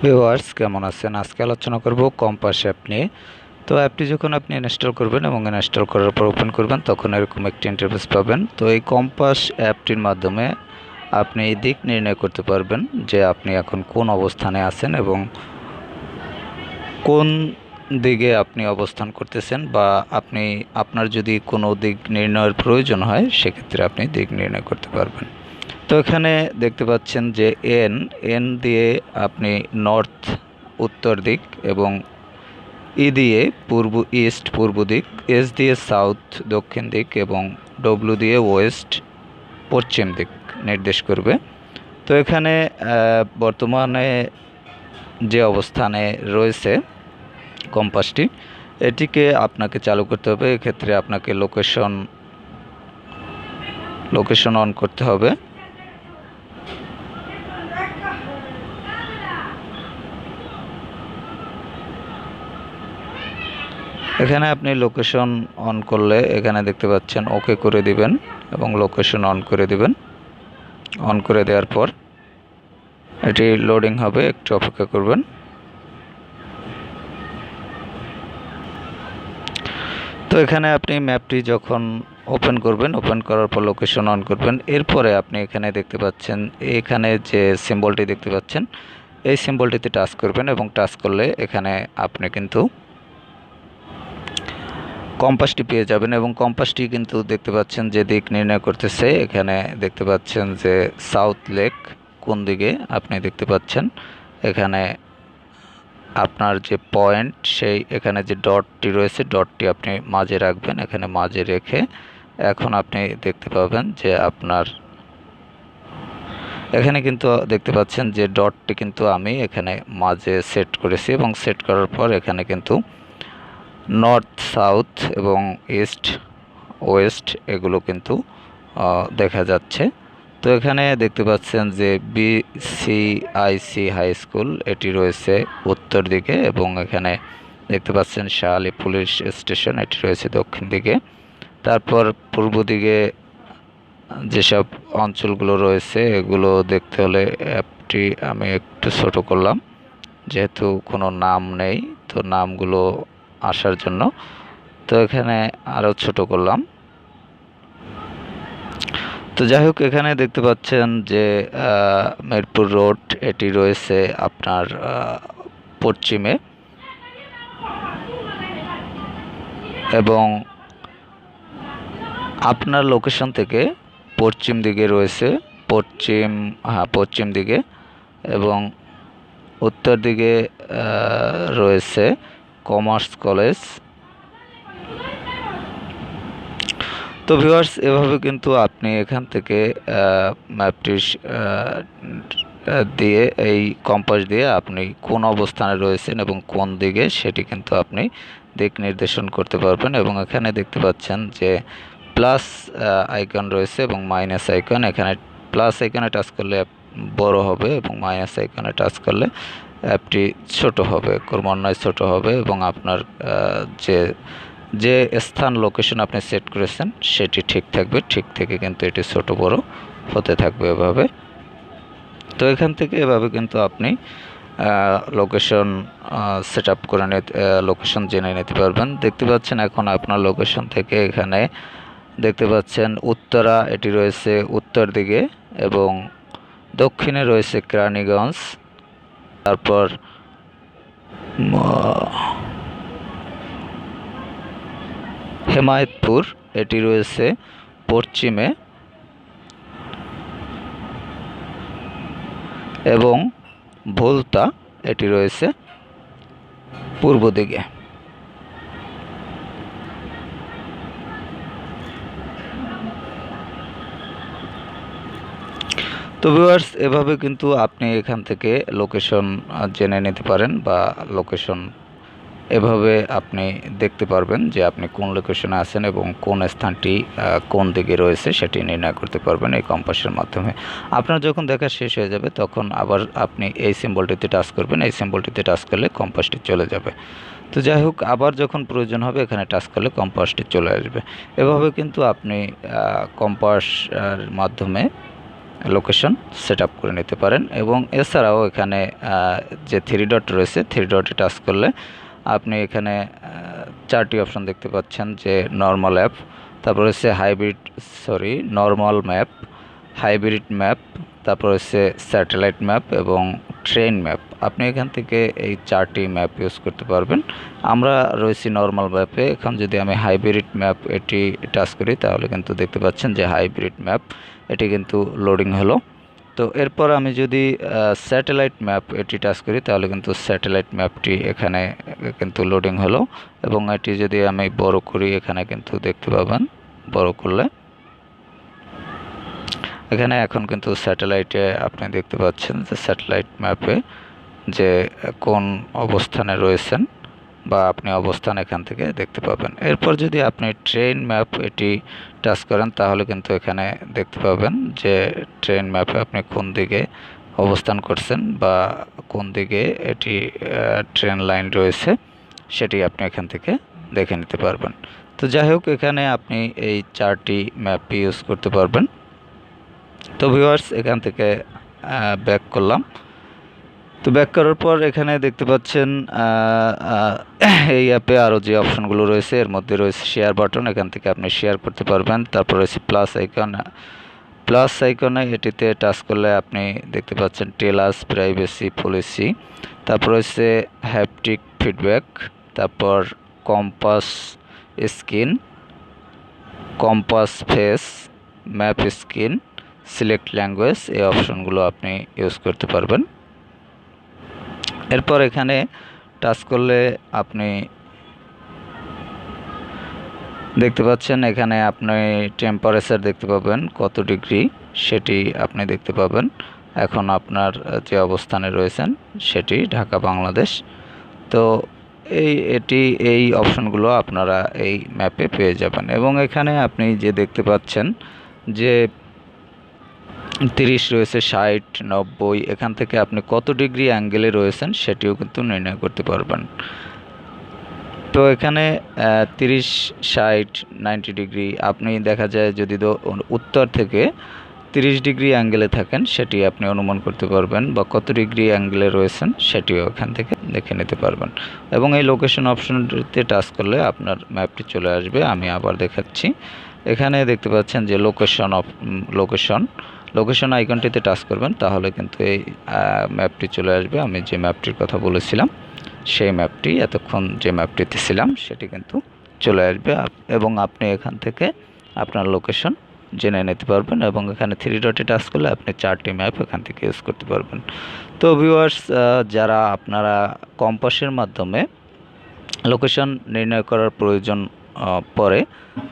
Viewers কেমন আছেন? আজকে আলোচনা করব কম্পাস অ্যাপ নিয়ে। তো অ্যাপটি যখন আপনি ইনস্টল করবেন এবং ইনস্টল করার পর ওপেন করবেন তখন এরকম একটি ইন্টারফেস পাবেন। তো এই কম্পাস অ্যাপটির মাধ্যমে আপনি দিক নির্ণয় করতে পারবেন যে আপনি এখন কোন অবস্থানে আছেন এবং কোন দিকে আপনি অবস্থান করতেছেন, বা আপনার যদি কোনো দিক নির্ণয়ের প্রয়োজন হয় সেক্ষেত্রে আপনি দিক নির্ণয় করতে পারবেন। তো এখানে দেখতে পাচ্ছেন যে এন এন দিয়ে আপনি নর্থ উত্তর দিক, এবং ই দিয়ে পূর্ব দিক, এস দিয়ে সাউথ দক্ষিণ দিক, এবং ডব্লিউ দিয়ে ওয়েস্ট পশ্চিম দিক নির্দেশ করবে। তো এখানে বর্তমানে যে অবস্থানে রয়েছে কম্পাসটি, এটিকে আপনাকে চালু করতে হবে। এক্ষেত্রে আপনাকে লোকেশন অন করতে হবে। এখানে আপনি লোকেশন অন করলে এখানে দেখতে পাচ্ছেন ওকে করে দিবেন এবং লোকেশন অন করে দিবেন। অন করে দেওয়ার পর এটি লোডিং হবে, একটু অপেক্ষা করবেন। তো এখানে আপনি ম্যাপটি যখন ওপেন করবেন, ওপেন করার পর লোকেশন অন করবেন। এরপরে আপনি এখানে দেখতে পাচ্ছেন, এখানে যে সিম্বলটি দেখতে পাচ্ছেন এই সিম্বলটিতে টাচ করবেন, এবং টাচ করলে এখানে আপনি কিন্তু কম্পাসটি পেয়ে যাবেন। এবং কম্পাসটি কিন্তু দেখতে পাচ্ছেন যে দিক নির্ণয় করতেছে। এখানে দেখতে পাচ্ছেন যে সাউথ লেক কোন দিকে আপনি দেখতে পাচ্ছেন। এখানে আপনার যে পয়েন্ট, সেই এখানে যে ডটটি রয়েছে ডটটি আপনি মাঝে রাখবেন। এখানে মাঝে রেখে এখন আপনি দেখতে পাবেন যে আপনার এখানে কিন্তু দেখতে পাচ্ছেন যে ডটটি কিন্তু আমি এখানে মাঝে সেট করেছি, এবং সেট করার পর এখানে কিন্তু নর্থ সাউথ এবং ইস্ট ওয়েস্ট এগুলো কিন্তু দেখা যাচ্ছে। তো এখানে দেখতে পাচ্ছেন যে বিসিআইসি হাই স্কুল এটি রয়েছে উত্তর দিকে, এবং এখানে দেখতে পাচ্ছেন শাহালি পুলিশ স্টেশন এটি রয়েছে দক্ষিণ দিকে। তারপর পূর্ব দিকে যেসব অঞ্চলগুলো রয়েছে এগুলো দেখতে হলে অ্যাপটি আমি একটু ছোট করলাম, যেহেতু কোনো নাম নেই তো নামগুলো আসার জন্য। তো এখানে আরও ছোট করলাম। তো যাই হোক, এখানে দেখতে পাচ্ছেন যে মিরপুর রোড এটি রয়েছে আপনার পশ্চিমে, এবং আপনার লোকেশন থেকে পশ্চিম দিকে রয়েছে পশ্চিম দিকে, এবং উত্তর দিকে রয়েছে কমার্স কলেজ। তো ভিউয়ার্স, এভাবে কিন্তু আপনি এখান থেকে ম্যাপটি দিয়ে এই কম্পাস দিয়ে আপনি কোন অবস্থানে রয়েছেন এবং কোন দিকে সেটি কিন্তু আপনি দিক নির্দেশন করতে পারবেন। এবং এখানে দেখতে পাচ্ছেন যে প্লাস আইকন রয়েছে এবং মাইনাস আইকন। এখানে প্লাস আইকনে টাচ করলে বড় হবে, এবং মাইনাস আইকনে টাচ করলে অ্যাপটি ছোট হবে, ক্রমান্বয়ে ছোট হবে, এবং আপনার যে যে স্থান লোকেশন আপনি সেট করেছেন সেটি ঠিক থাকবে। ঠিক থেকে কিন্তু এটি ছোট বড় হতে থাকবে এভাবে। তো এখান থেকে এভাবে কিন্তু আপনি লোকেশন সেট আপ করে লোকেশন জেনে নিতে পারবেন। দেখতে পাচ্ছেন এখন আপনার লোকেশন থেকে এখানে দেখতে পাচ্ছেন উত্তরা এটি রয়েছে উত্তর দিকে, এবং দক্ষিণে রয়েছে কেরানীগঞ্জ। তারপর হেমায়েতপুর এটি রয়েছে পশ্চিমে, এবং ভোলতা এটি রয়েছে পূর্ব দিকে। তো ভিউয়ার্স, এভাবে কিন্তু আপনি এখান থেকে লোকেশন জেনে নিতে পারেন, বা লোকেশন এভাবে আপনি দেখতে পারবেন যে আপনি কোন লোকেশনে আছেন এবং কোন স্থানটি কোন দিকে রয়েছে সেটি নির্ণয় করতে পারবেন এই কম্পাসের মাধ্যমে। আপনার যখন দেখা শেষ হয়ে যাবে তখন আবার আপনি এই সিম্বলটিতে টাচ করবেন। এই সিম্বলটিতে টাচ করলে কম্পাসটি চলে যাবে। তো যাই হোক, আবার যখন প্রয়োজন হবে এখানে টাচ করলে কম্পাসটি চলে আসবে। এভাবে কিন্তু আপনি কম্পাসের মাধ্যমে লোকেশন সেট আপ করে নিতে পারেন। এবং এছাড়াও এখানে যে থ্রি ডট রয়েছে, থ্রি ডটে টাচ করলে আপনি এখানে চারটি অপশন দেখতে পাচ্ছেন, যে নর্মাল অ্যাপ, তারপর হচ্ছে নর্মাল ম্যাপ, হাইব্রিড ম্যাপ, তারপর হচ্ছে স্যাটেলাইট ম্যাপ এবং ট্রেন ম্যাপ। আপনি এখান থেকে এই চারটি ম্যাপ ইউজ করতে পারবেন। আমরা রয়েছি নর্মাল ম্যাপে। এখন যদি আমি হাইব্রিড ম্যাপ এটি টাচ করি, তাহলে কিন্তু দেখতে পাচ্ছেন যে হাইব্রিড ম্যাপ এটি কিন্তু লোডিং হলো। তো এরপর আমি যদি স্যাটেলাইট ম্যাপ এটি টাচ করি, তাহলে কিন্তু স্যাটেলাইট ম্যাপটি এখানে কিন্তু লোডিং হলো। এবং এটি যদি আমি বড় করি, এখানে কিন্তু দেখতে পাবেন বড় করলে এখানে এখন কিন্তু স্যাটেলাইটে আপনি দেখতে পাচ্ছেন যে স্যাটেলাইট ম্যাপে যে কোন অবস্থানে রয়েছেন বা আপনি অবস্থান এখান থেকে দেখতে পাবেন। এরপর যদি আপনি ট্রেন ম্যাপ এটি টাচ করেন, তাহলে কিন্তু এখানে দেখতে পাবেন যে ট্রেন ম্যাপে আপনি কোন দিকে অবস্থান করছেন বা কোন দিকে এটি ট্রেন লাইন রয়েছে, সেটি আপনি এখান থেকে দেখে নিতে পারবেন। তো যাই হোক, এখানে আপনি এই চারটি ম্যাপ ইউজ করতে পারবেন। তো ভিউয়ার্স, এখান থেকে ব্যাক করলাম। তো ব্যাক করার পর এখানে দেখতে পাচ্ছেন এই অ্যাপে আরও যে অপশনগুলো রয়েছে, এর মধ্যে রয়েছে শেয়ার বাটন, এখান থেকে আপনি শেয়ার করতে পারবেন। তারপর রয়েছে প্লাস আইকনে এটিতে টাচ করলে আপনি দেখতে পাচ্ছেন টেলাস প্রাইভেসি পলিসি, তারপর রয়েছে হ্যাপটিক ফিডব্যাক, তারপর compass screen, compass face, map screen, select language, এই অপশনগুলো আপনি ইউজ করতে পারবেন। এরপর এখানে টাচ করলে আপনি দেখতে পাচ্ছেন এখানে আপনি টেম্পারেচার দেখতে পাবেন কত ডিগ্রি, সেটি আপনি দেখতে পাবেন। এখন আপনার যে অবস্থানে রয়েছেন সেটি ঢাকা, বাংলাদেশ। তো এই অপশনগুলো আপনারা এই ম্যাপে পেয়ে যাবেন। এবং এখানে আপনি যে দেখতে পাচ্ছেন যে 30 রয়েছে, 60, 90, এখান থেকে আপনি কত ডিগ্রি অ্যাঙ্গেলে রয়েছেন সেটিও কিন্তু নির্ণয় করতে পারবেন। তো এখানে 30, 60, 90 ডিগ্রি, আপনি দেখা যায় যদি উত্তর থেকে 30 ডিগ্রি অ্যাঙ্গেলে থাকেন, সেটি আপনি অনুমান করতে পারবেন, বা কত ডিগ্রি অ্যাঙ্গেলে রয়েছেন সেটিও এখান থেকে দেখে নিতে পারবেন। এবং এই লোকেশন অপশনটিতে টাচ করলে আপনার ম্যাপটি চলে আসবে। আমি আবার দেখাচ্ছি। এখানে দেখতে পাচ্ছেন যে লোকেশন আইকনটিতে টাচ করবেন, তাহলে কিন্তু এই ম্যাপটি চলে আসবে। আমি যে ম্যাপটির কথা বলেছিলাম, সেই ম্যাপটি, এতক্ষণ যে ম্যাপটিতে ছিলাম, সেটি কিন্তু চলে আসবে। এবং আপনি এখান থেকে আপনার লোকেশন জেনে নিতে পারবেন। এবং এখানে থ্রি ডটে টাচ করলে আপনি চারটি ম্যাপ এখান থেকে ইউজ করতে পারবেন। তো ভিউয়ার্স, যারা আপনারা কম্পাসের মাধ্যমে লোকেশন নির্ণয় করার প্রয়োজন পরে,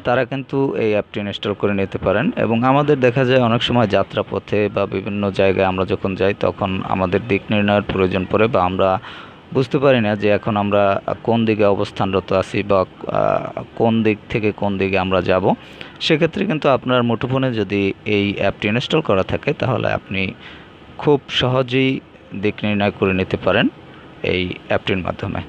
তারা কিন্তু এই অ্যাপটি ইনস্টল করে নিতে পারেন। এবং আমাদের দেখা যায় অনেক সময় যাত্রাপথে বা বিভিন্ন জায়গায় আমরা যখন যাই, তখন আমাদের দিক নির্ণয়ের প্রয়োজন পড়ে, বা আমরা বুঝতে পারি না যে এখন আমরা কোন দিকে অবস্থানরত আছি বা কোন দিক থেকে কোন দিকে আমরা যাব। সেক্ষেত্রে কিন্তু আপনার মুঠোফোনে যদি এই অ্যাপটি ইনস্টল করা থাকে, তাহলে আপনি খুব সহজেই দিক নির্ণয় করে নিতে পারেন এই অ্যাপটির মাধ্যমে।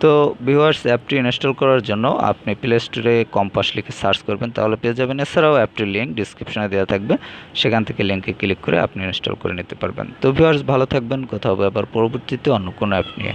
তো ভিউয়ার্স, অ্যাপটি ইনস্টল করার জন্য আপনি প্লে স্টোরে কম্পাস লিখে সার্চ করবেন, তাহলে পেয়ে যাবেন। এছাড়াও অ্যাপটির লিঙ্ক ডিসক্রিপশনে দেওয়া থাকবে, সেখান থেকে লিঙ্কে ক্লিক করে আপনি ইনস্টল করে নিতে পারবেন। তো ভিউয়ার্স, ভালো থাকবেন। কথা হবে আবার পরবর্তীতে অন্য কোনো অ্যাপ নিয়ে।